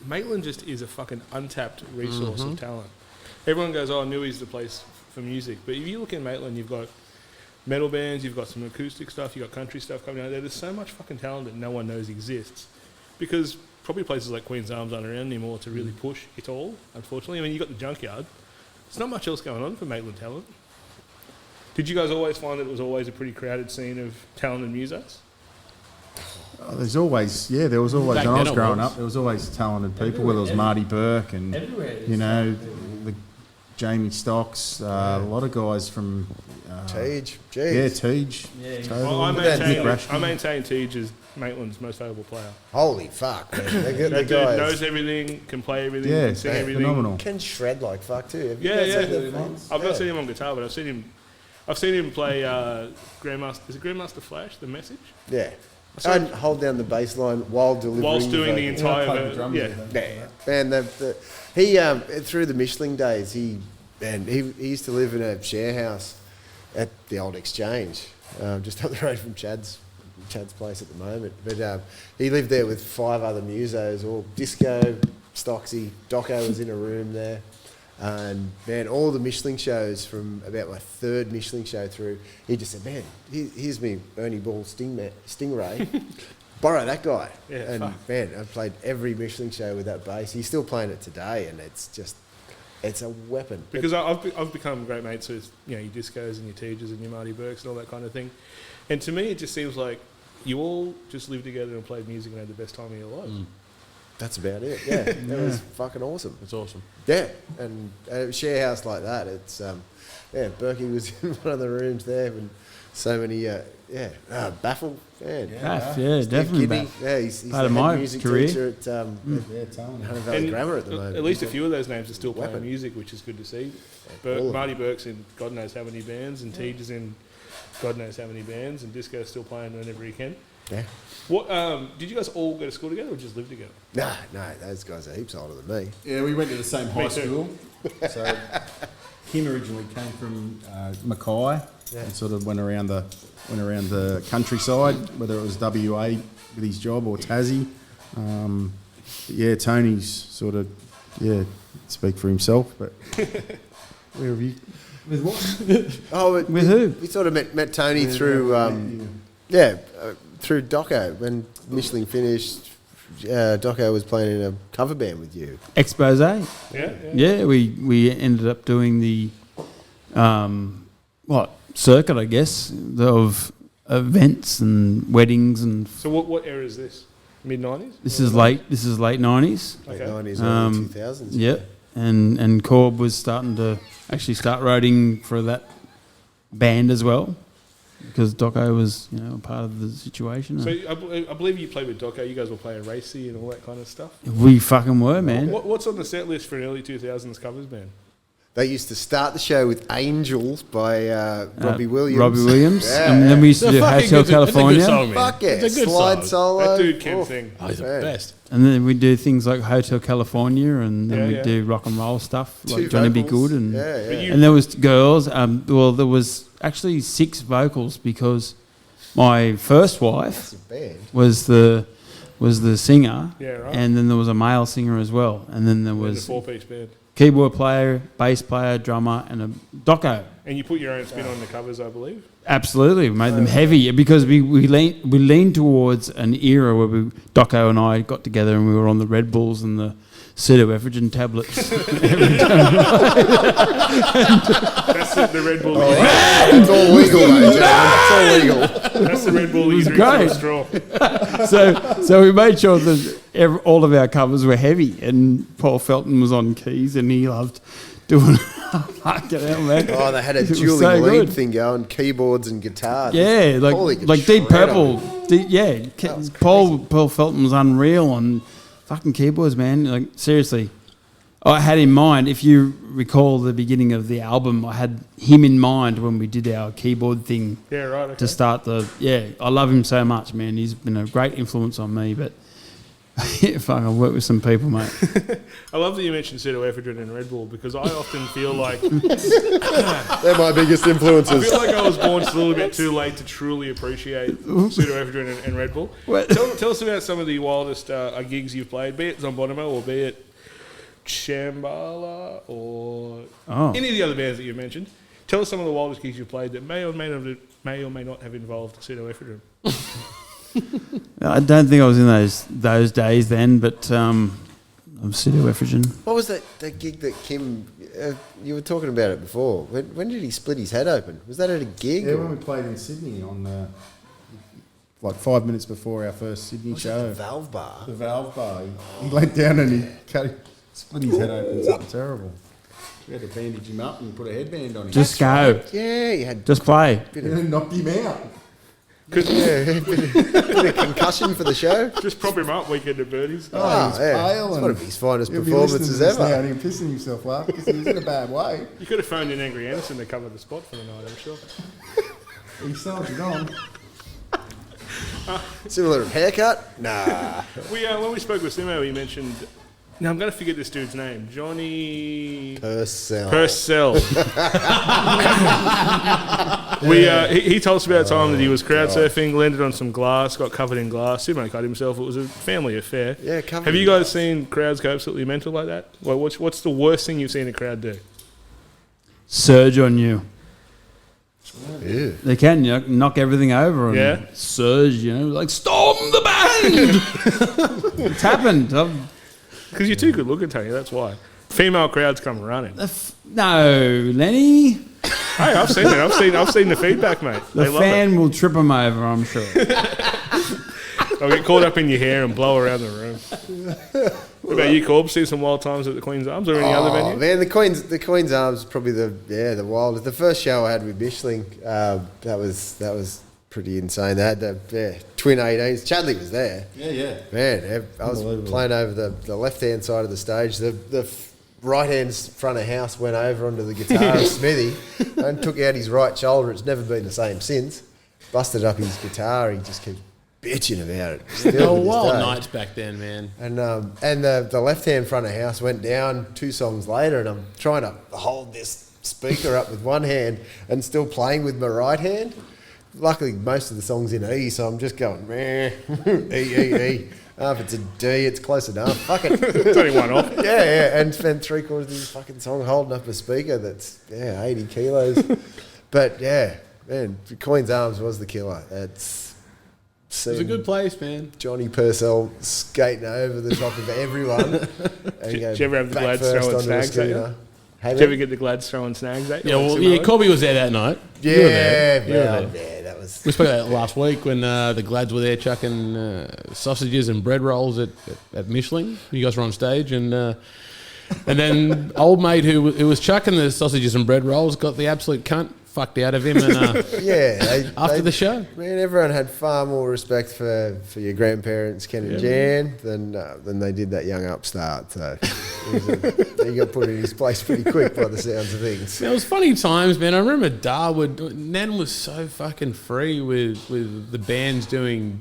Maitland just is a fucking untapped resource of talent. Everyone goes, oh, Newey's the place for music. But if you look in Maitland, you've got metal bands, you've got some acoustic stuff, you've got country stuff coming out there. There's so much fucking talent that no one knows exists. Because probably places like Queen's Arms aren't around anymore to really push it all, unfortunately. I mean, you've got the Junkyard. There's not much else going on for Maitland talent. Did you guys always find that it was always a pretty crowded scene of talented musos? Oh, there was always, Back when I then was it growing was. up, there was always talented people, whether it was Marty Burke and, Everywhere. the Jamie Stocks, a lot of guys from... Tej, Yeah, jeez. Tej. Yeah. Totally. Well, I Nick Rashkin. maintain Tej is Maitland's most valuable player. Holy fuck, man. The That dude guys knows everything, can play everything, Yeah, can sing man, everything. phenomenal. can shred like fuck too. Have you Yeah, guys yeah. seen the ones? I've not seen him on guitar, but I've seen him play Grandmaster. Is it Grandmaster Flash? The Message? Yeah. saw And hold down the bass line while delivering Whilst doing the vocal. entire played the drums yeah. with them. Yeah, man, he through the Michelin days, he used to live in a share house at the old Exchange, just up the road from Chad's place at the moment. But he lived there with 5 other musos, all disco, Stocksy, Doco was in a room there. And man, all the Michelin shows from about my 3rd Michelin show through, he just said, man, here's me Ernie Ball Stingray. Borrow that guy. Yeah, and fuck. man, I've played every Michelin show with that bass. He's still playing it today, and it's a weapon. Because I've become great mates with your discos and your Tejas and your Marty Burks and all that kind of thing. And to me, it just seems like you all just lived together and played music and had the best time of your life. That's about it. Yeah, it was fucking awesome. It's awesome. Yeah, and a share house like that, it's Berkey was in one of the rooms there, and so many Baffle, man. Baff, yeah, Steve definitely Kidney, Baff. yeah, he's Part the of head my music career. teacher at Yeah, talented. Hunter Valley Grammar at the moment. At least a few of those names are still playing Weapon. music, which is good to see. all of them. Marty Burke's in God knows how many bands, and Tej is in God knows how many bands, and Disco's still playing whenever he can. Yeah. What did you guys all go to school together or just live together? No, those guys are heaps older than me. Yeah, we went to the same high Me too. school. So Kim originally came from Mackay and sort of went around the countryside, whether it was WA with his job or Tassie. Yeah, Tony's sort of speak for himself, but where have you? With what? Oh, With who? We sort of met Tony through through Doco when Michelin finished. Doco was playing in a cover band with you. Expose. Yeah. Yeah, we ended up doing the circuit, I guess, of events and weddings, and So what era is this? Mid-90s? this is late 90s. Late Okay. 90s, Um, early 2000s. Yep. And Corb was starting to actually start writing for that band as well, because Doco was a part of the situation. So I believe you played with Doco. You guys were playing Racy and all that kind of stuff. We fucking were, man. What's on the set list for an early 2000s covers band? They used to start the show with Angels by Robbie Williams. Robbie Williams. Yeah. And then we used to do Fucking Hotel good- that's a good California. song, man. Fuck yeah, It's a good slide song. solo. That dude can Oh, sing. Oh, he's the man. best. And then we do things like Hotel California, and then Yeah, we yeah. do rock and roll stuff like Two Johnny B. vocals. Good, and Yeah. But you- and there was girls. There was actually 6 vocals because my first wife It's a band. was the singer, Yeah, right. and then there was a male singer as well, and then there It was was a 4-piece band. keyboard player, bass player, drummer, and a doco. And you put your own spin on the covers, I believe. Absolutely, we made them heavy because we leaned towards an era where Doco and I got together and we were on the Red Bulls and the pseudoephedrine tablets. That's the Red Bull. It's all legal, mate. It's all legal. That's the Red Bull you drink great. through a straw. So we made sure that all of our covers were heavy, and Paul Felton was on keys, and he loved doing fucking hell, man. Oh, they had a It was dueling so lead good. thing going, keyboards and guitars. Yeah, Holy, could like Deep shred Purple. on. Paul Felton was unreal on fucking keyboards, man. Like seriously, I had in mind. If you recall the beginning of the album, I had him in mind when we did our keyboard thing. Yeah, right. Okay. To start the I love him so much, man. He's been a great influence on me, but. Fuck, I've worked with some people, mate. I love that you mentioned pseudoephedrine and Red Bull because I often feel like They're my biggest I influences. feel like I was born just a little bit too late to truly appreciate pseudoephedrine and Red Bull. What? Tell us about some of the wildest gigs you've played, be it Zombonimo or be it Shambhala or any of the other bands that you mentioned. Tell us some of the wildest gigs you've played that may or may not have involved pseudoephedrine. I don't think I was in those days then, but I'm pseudoephedrine. What was that gig that Kim, you were talking about it before. When did he split his head open? Was that at a gig? Yeah, when we played in Sydney on like 5 minutes before our first Sydney show. The Valve Bar. The Valve Bar. He went down and he split his head open. Something terrible. We had to bandage him up and put a headband on him. Just go. Yeah, you had Just play. And then knocked him out. bit of concussion for the show. Just prop him up, weekend at Birdies. He's pale It's and one of his finest he'll be performances listening to this ever. now and he'll pissing himself up because he was in a bad way. You could have phoned in Angry Anderson to cover the spot for the night, I'm sure. He soldiered on. Similar haircut? Nah. When we spoke with Simo, he mentioned. Now I'm going to forget this dude's name. Johnny Purcell. He told us about a time that he was crowd surfing, landed on some glass, got covered in glass. Simo cut himself. It was a family affair. Yeah, covered Have you in guys glass. seen crowds go absolutely mental like that? Well, what's the worst thing you've seen a crowd do? Surge on you. Ew. They can knock everything over and Yeah. surge, like storm the band. It's happened. Because you're too good looking, Tony. That's why. Female crowds come running. No, Lenny. Hey, I've seen it. I've seen the feedback, mate. The They love fan will trip them over, I'm sure. it. They'll get caught up in your hair and blow around the room. What about you, Corb? See some wild times at the Queen's Arms or any other venue? Man, the Queen's Arms is probably the wildest. The first show I had with Michelin, that was pretty insane. They had the twin 18s. Chadley was there. Yeah. Man, I was playing over the left-hand side of the stage. The right-hand front of house went over onto the guitar of Seethe and took out his right shoulder. It's never been the same since. Busted up his guitar. He just keeps bitching about it. Still to this Wild day. nights back then, man. And the left-hand front of house went down 2 songs later, and I'm trying to hold this speaker up with one hand and still playing with my right hand. Luckily, most of the song's in E, so I'm just going, meh, E. If it's a D, it's close enough. Fuck it. It's only one off. Yeah, and spent 3/4 of this fucking song holding up a speaker that's 80 kilos. But yeah, man, Queen's Arms was the killer. It's It was a good place, man. Johnny Purcell skating over the top of everyone. And Did you ever have the back Glads first throwing onto a snags at you? scooter. Hey, Did you ever man. get the Glads throwing snags at you? Yeah, like well, Simo? Corby was there that night. Yeah, You were there. You were man, there. yeah, that was. We spoke about that last week when the Glads were there chucking sausages and bread rolls at Michelin. You guys were on stage, and then old mate who was chucking the sausages and bread rolls got the absolute cunt fucked out of him. And Yeah, after the show, man, everyone had far more respect for your grandparents, Ken and Jan, than they did that young upstart. So he got put in his place pretty quick by the sounds of things. it was funny times, man. I remember Darwood. Nan was so fucking free with the bands doing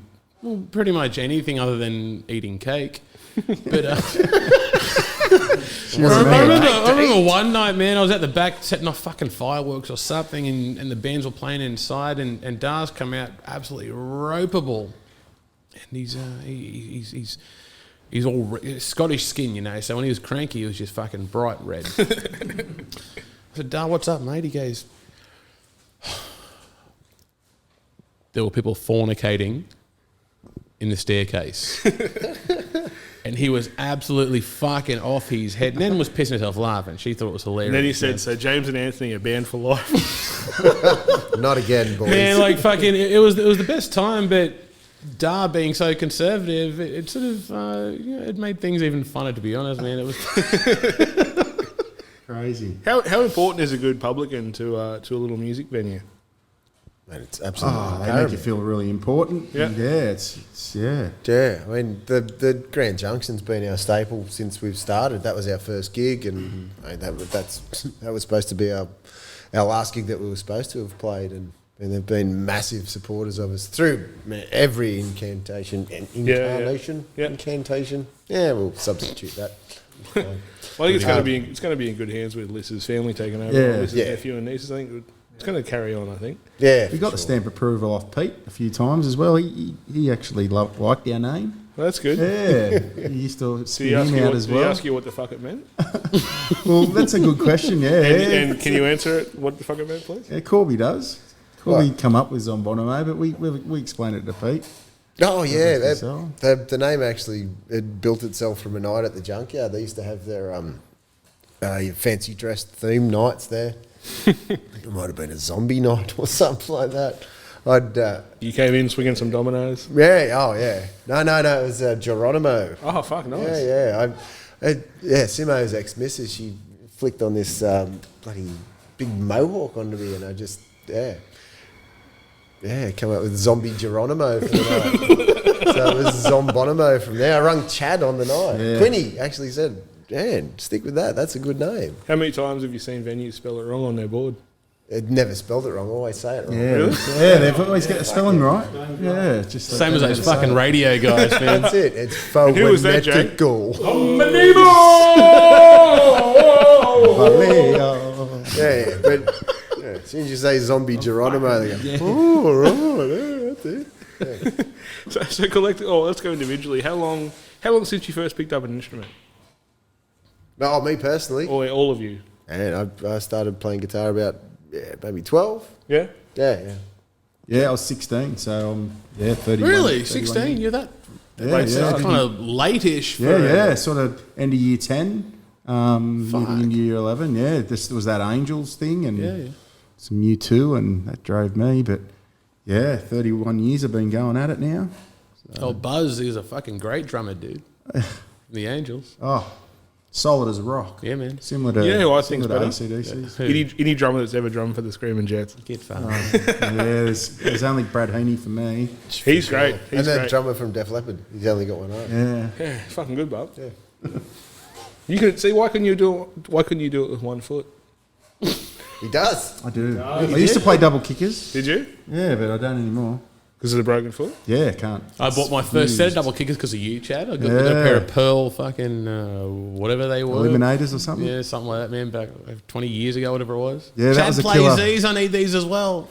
pretty much anything other than eating cake. But I remember one night, man, I was at the back setting off fucking fireworks or something, and the bands were playing inside, and Dar's come out absolutely ropeable, and he's all Scottish skin, so when he was cranky, he was just fucking bright red. I said, Dar, what's up, mate? He goes, there were people fornicating in the staircase. And he was absolutely fucking off his head. Nen was pissing herself laughing. She thought it was hilarious. And then he said, "So James and Anthony are banned for life." Not again, boys. Man, like fucking, it was the best time, but Dar being so conservative, it sort of it made things even funner, to be honest, man. It was Crazy. How important is a good publican to a little music venue? Man, it's absolutely They make you feel really important. Yeah. It's yeah. Yeah, I mean the Grand Junction's been our staple since we've started. That was our first gig, and I mean, that was supposed to be our last gig that we were supposed to have played, and they've been massive supporters of us through every incantation. Incantation. Yeah, we'll substitute that. Well, I think it's going to be in good hands with Liz's family taking over. Yeah. Liz's nephew and nieces. I think it's going to carry on. I think. Yeah, We got the stamp approval off Pete a few times as well. He actually liked our name. Well, that's good. Yeah, he used to Did spin he ask him you out what, as did he well. ask you what the fuck it meant? Well, that's a good question. Yeah, And can you answer it? What the fuck it meant, please? yeah, Corby does. Corby come up with Zombonimo, but we explain it to Pete. Oh yeah, Yourself. the name actually it built itself from a night at the junkyard. They used to have their fancy dressed theme nights there. I think it might have been a zombie night or something like that. You came in swinging some dominoes. Yeah, oh yeah. No, it was Geronimo. Oh fuck, nice. Yeah. Simo's ex-missus, she flicked on this bloody big mohawk onto me, and I just come up with Zombie Geronimo for the night. So it was Zombonimo from there. I rung Chad on the night. Yeah. Quinny actually said, "Man, stick with that. That's a good name." How many times have you seen venues spell it wrong on their board? It never spelled it wrong. Always say it wrong. Yeah, yeah, they've always got the spelling right. Yeah, just like same as they those never say fucking it. radio guys, man. That's it. It's who was that, Jay? phonetical. Yeah, but as soon as you say Zombie Geronimo, they go, "Oh, all right, that's it." Yeah. So collect. Oh, let's go individually. How long since you first picked up an instrument? No, me personally. Or all of you? And I started playing guitar about maybe 12. Yeah. Yeah. Yeah, I was 16, so 31. Really? 31 16? years. You're that Yeah. kind of late-ish. Yeah, sort of end of year 10, moving into year 11. Yeah, this was that Angels thing and some U2, and that drove me. But yeah, 31 years I've been going at it now. Oh, Buzz is a fucking great drummer, dude. The Angels. Oh, solid as a rock. Yeah, man. Similar to, You know who I think's similar to better? AC/DC's. Any drummer that's ever drummed for the Screaming Jets. Get fucked. Yeah, there's only Brad Heaney for me. He's great. He's And the great. drummer from Def Leppard, he's only got one eye. Yeah. Yeah, fucking good, bub. Yeah. You could see why couldn't you do it with 1 foot? He does. I do. I used to play double kickers. Did you? Yeah, but I don't anymore. Because of the broken foot? Yeah, can't. I bought my first set of double kickers because of you, Chad. I got a pair of Pearl fucking whatever they were. Eliminators or something? Yeah, something like that, man. Back 20 years ago, whatever it was. Yeah, that Chad was a plays killer. these. I need these as well.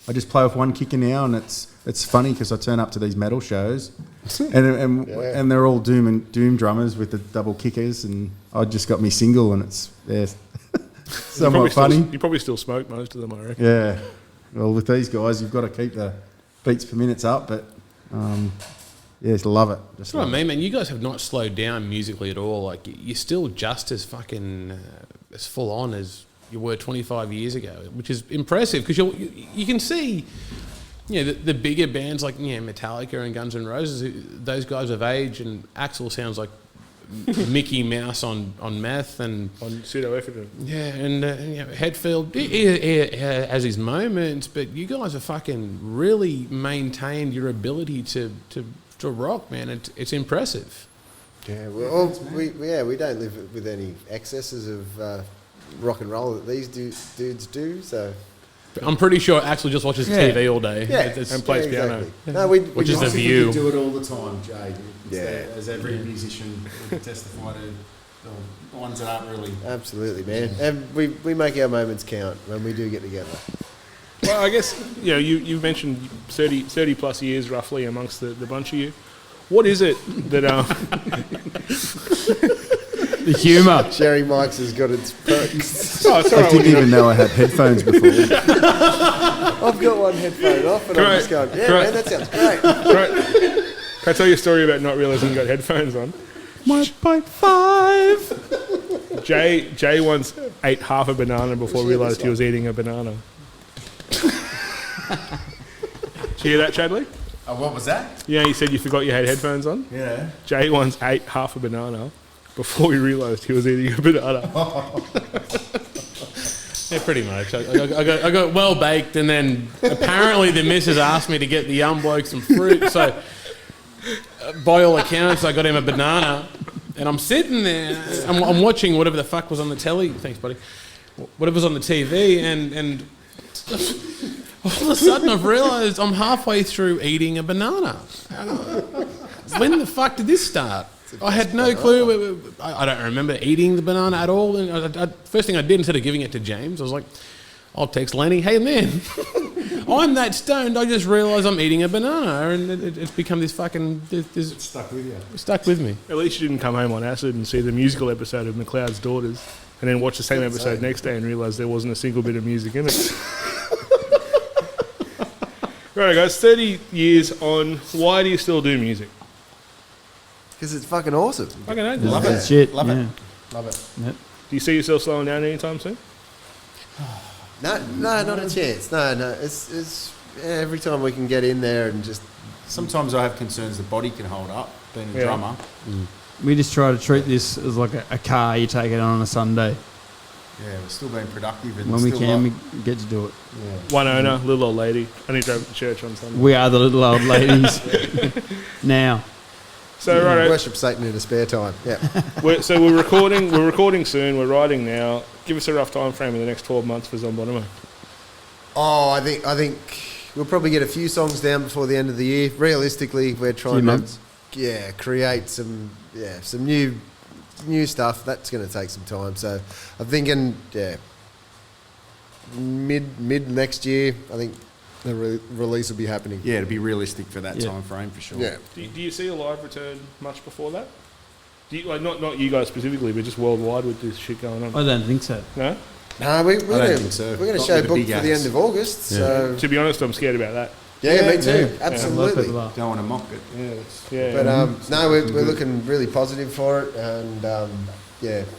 I just play with one kicker now, and it's funny because I turn up to these metal shows, and they're all doom drummers with the double kickers, and I just got me single, and it's somewhat funny. You probably still smoke most of them, I reckon. Yeah, well, with these guys, you've got to keep the beats per minutes up, but love it. That's what I mean, man. You guys have not slowed down musically at all. Like you're still just as fucking as full on as you were 25 years ago, which is impressive because you can see, the bigger bands like Metallica and Guns N' Roses. Those guys of age, and Axl sounds like Mickey Mouse on meth and On pseudoephedrine. yeah, and Hetfield he has his moments, but you guys have fucking really maintained your ability to rock, man. It's impressive. Yeah, well, we don't live with any excesses of rock and roll that these dudes do, so... I'm pretty sure Axel just watches TV all day. Yeah, And plays piano. exactly. No, we Which is just- the view. do it all the time, Jay. Yeah. As every musician would testify to, the ones that aren't really. Absolutely, man. And we make our moments count when we do get together. Well, I guess, you mentioned 30 plus years roughly amongst the bunch of you. What is it that... The humour. Sherry Mike's has got its perks. Oh, it's all I right. didn't even know I had headphones before. I've got one headphone off and I'm just going, yeah, Correct. man, that sounds great. Right. Can I tell you a story about not realising you got headphones on? 1.5. Jay once ate half a banana before realised he was eating a banana. Did you hear that, Chadley? What was that? Yeah, you said you forgot you had headphones on? Yeah. Jay once ate half a banana before he realised he was eating a banana. Yeah, pretty much. I got well baked, and then apparently the missus asked me to get the young bloke some fruit. So, by all accounts, I got him a banana, and I'm sitting there. I'm watching whatever the fuck was on the telly. Thanks, buddy. Whatever's on the TV, and all of a sudden I've realised I'm halfway through eating a banana. When the fuck did this start? I had no clue. I don't remember eating the banana at all. And first thing I did, instead of giving it to James, I was like, I'll text Lenny, hey man, I'm that stoned, I just realised I'm eating a banana. And it's become this fucking... It's stuck with you. Stuck with me. At least you didn't come home on acid and see the musical episode of McLeod's Daughters and then watch the same episode next day and realise there wasn't a single bit of music in it. Right, guys, 30 years on, why do you still do music? Because it's fucking awesome. Fucking hate Love this. it. Shit. Love yeah. it. Love it. Yep. Do you see yourself slowing down anytime soon? No, not a chance. No. It's every time we can get in there and just... Sometimes I have concerns the body can hold up, being a drummer. We just try to treat this as like a car you take it on a Sunday. Yeah, we're still being productive. And When we still can, like- we get to do it. Yeah. One owner, little old lady. Only drove to church on Sunday. We are the little old ladies now. So, right, worship Satan in a spare time. Yeah. we're recording soon, we're writing now. Give us a rough time frame in the next 12 months for Zombonimo. Oh, I think we'll probably get a few songs down before the end of the year. Realistically, we're trying months. to create some new stuff. That's going to take some time. So I'm thinking mid next year, I think the release will be happening. Yeah, to be realistic for that Yeah. time frame for sure. Yeah. Do you see a live return much before that? Do you, like not you guys specifically, but just worldwide with this shit going on? I don't think so. No? No, we're I don't going think so. to Not show with the booked big for the acts. end of August. So To be honest, I'm scared about that. yeah, me too. Yeah. A lot of Absolutely. people are. Don't want to mock it. Yeah. But no, we're looking really positive for it, and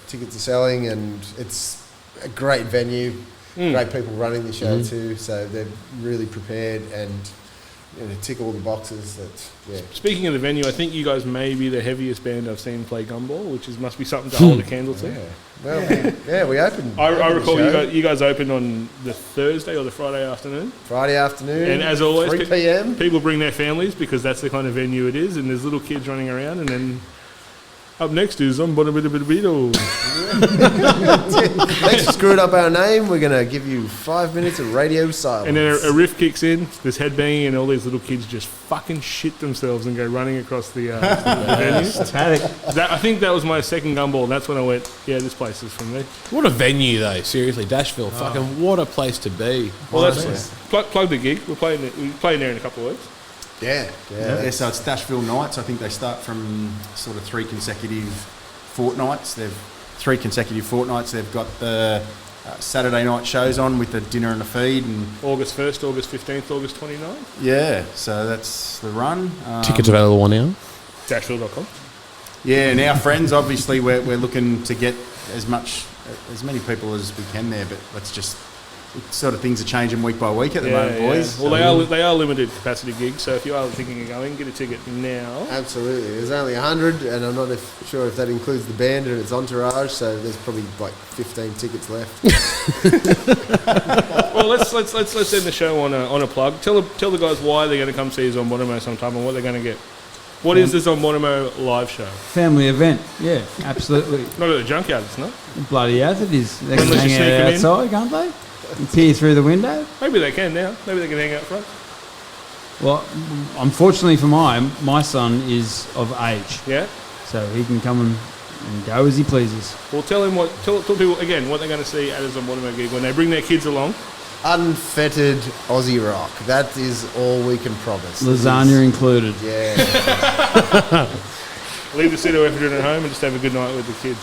tickets are selling, and it's a great venue, great people running the show too. So they're really prepared and tick all the boxes. Speaking of the venue, I think you guys may be the heaviest band I've seen play gumball, which must be something to hold a candle to. Well, we opened. I opened the recall show you guys opened on the Thursday or the Friday afternoon. Friday afternoon, And as always, 3 p.m. People bring their families because that's the kind of venue it is, and there's little kids running around, and then up next is Zombonimo. Thanks for screwing up our name. We're going to give you 5 minutes of radio silence. And then a riff kicks in, there's headbanging, and all these little kids just fucking shit themselves and go running across the venue. I think that was my second gumball, and that's when I went, yeah, this place is for me. What a venue, though. Seriously, Dashville. Fucking what a place to be. Well, honestly. that's plug the gig. We're playing there in a couple of weeks. Yeah. So it's Dashville nights. I think they start from sort of 3 consecutive fortnights. They've 3 consecutive fortnights. They've got the Saturday night shows on with the dinner and the feed. And August 1st, August 15th, August 29th. yeah, so that's the run. Tickets available now. Dashville.com. Yeah, and our friends, obviously, we're looking to get as many people as we can there, but sort of things are changing week by week at the moment, boys. Well, they are limited capacity gigs, so if you are thinking of going, get a ticket now. Absolutely. There's only 100, and I'm not sure if that includes the band and its entourage, so there's probably like 15 tickets left. Well, let's end the show on a plug. Tell the guys why they're going to come see Zombonimo sometime and what they're going to get. What is the Zombonimo live show? Family event. Yeah, absolutely. Not at the junkyard, it's not. Bloody oath it is. They can Unless you hang sneak 'em out in. outside, can't they? And peer through the window. Maybe they can now. Maybe they can hang out front. Well, unfortunately for my son is of age, Yeah. so he can come and go as he pleases. Well, tell people again what they're going to see at a Zombonimo gig when they bring their kids along. Unfettered Aussie rock. That is all we can promise. Lasagna included. Yeah. Leave the pseudo effort at home and just have a good night with the kids.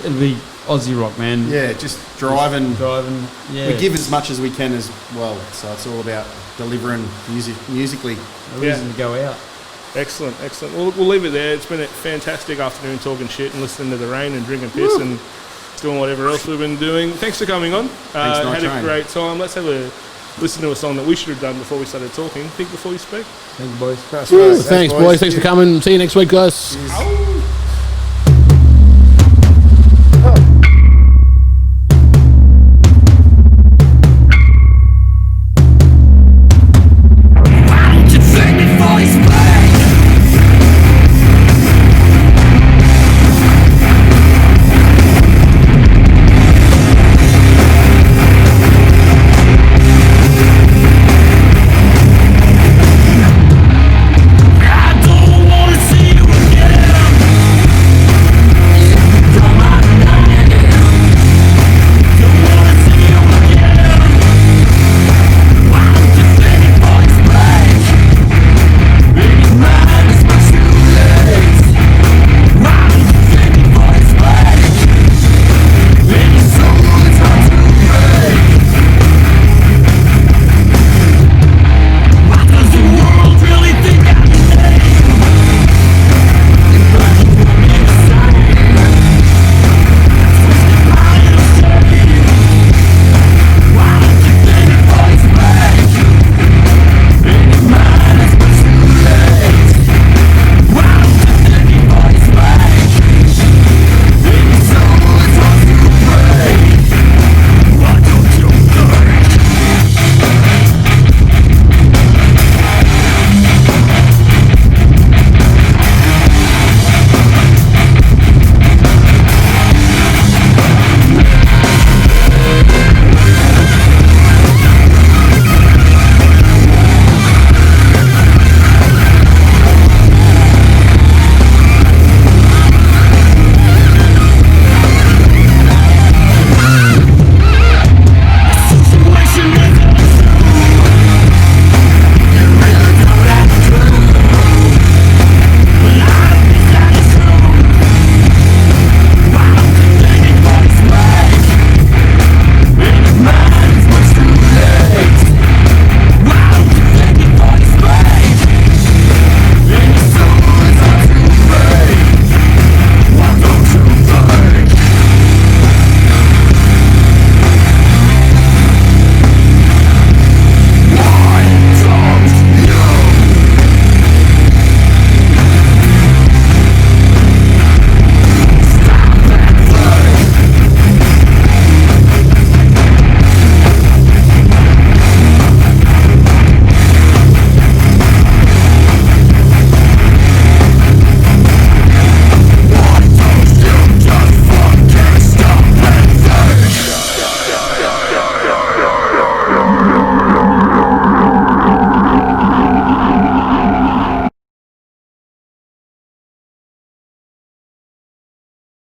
It'll be Aussie rock, man. Yeah, just driving. Yeah. We give as much as we can as well, so it's all about delivering musically. A reason to go out. Excellent. We'll leave it there. It's been a fantastic afternoon talking shit and listening to the rain and drinking piss and doing whatever else we've been doing. Thanks for coming on. Thanks, had a Nightrain. great time. Let's have a listen to a song that we should have done before we started talking. Think before you speak. Thank you, boys. Thanks, boys. Thanks for coming. See you next week, guys. Ow.